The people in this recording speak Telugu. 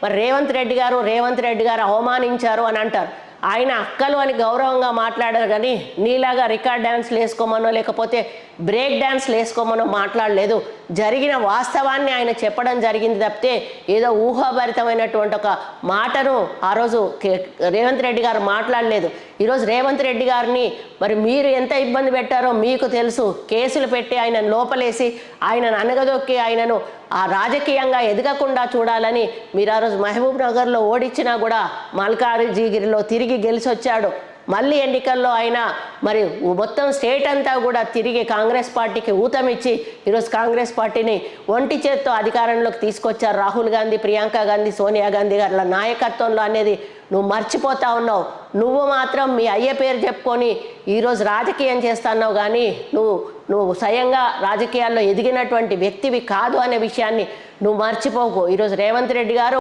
మరి రేవంత్ రెడ్డి గారు అవమానించారు అని అంటారు. ఆయన అక్కలు అని గౌరవంగా మాట్లాడారు కానీ నీలాగా రికార్డ్ డ్యాన్స్లు వేసుకోమనో లేకపోతే బ్రేక్ డ్యాన్స్లు వేసుకోమనో మాట్లాడలేదు. జరిగిన వాస్తవాన్ని ఆయన చెప్పడం జరిగింది తప్పితే ఏదో ఊహాభరితమైనటువంటి ఒక మాటను ఆ రోజు రేవంత్ రెడ్డి గారు మాట్లాడలేదు. ఈరోజు రేవంత్ రెడ్డి గారిని మరి మీరు ఎంత ఇబ్బంది పెట్టారో మీకు తెలుసు. కేసులు పెట్టి ఆయనను లోపలేసి ఆయనను అనగదొక్కి ఆయనను ఆ రాజకీయంగా ఎదగకుండా చూడాలని మీరు ఆ రోజు మహబూబ్ నగర్లో ఓడించినా కూడా మల్కాజిగిరిలో తిరిగి గెలిచొచ్చాడు. మళ్ళీ ఎన్నికల్లో ఆయన మరి మొత్తం స్టేట్ అంతా కూడా తిరిగి కాంగ్రెస్ పార్టీకి ఊతమిచ్చి ఈరోజు కాంగ్రెస్ పార్టీని ఒంటి చేత్తో అధికారంలోకి తీసుకొచ్చారు. రాహుల్ గాంధీ, ప్రియాంక గాంధీ, సోనియా గాంధీ గారి నాయకత్వంలో అనేది నువ్వు మర్చిపోతా ఉన్నావు. నువ్వు మాత్రం మీ అయ్య పేరు చెప్పుకొని ఈరోజు రాజకీయం చేస్తున్నావు కానీ నువ్వు స్వయంగా రాజకీయాల్లో ఎదిగినటువంటి వ్యక్తివి కాదు అనే విషయాన్ని నువ్వు మర్చిపోకు. ఈరోజు రేవంత్ రెడ్డి గారు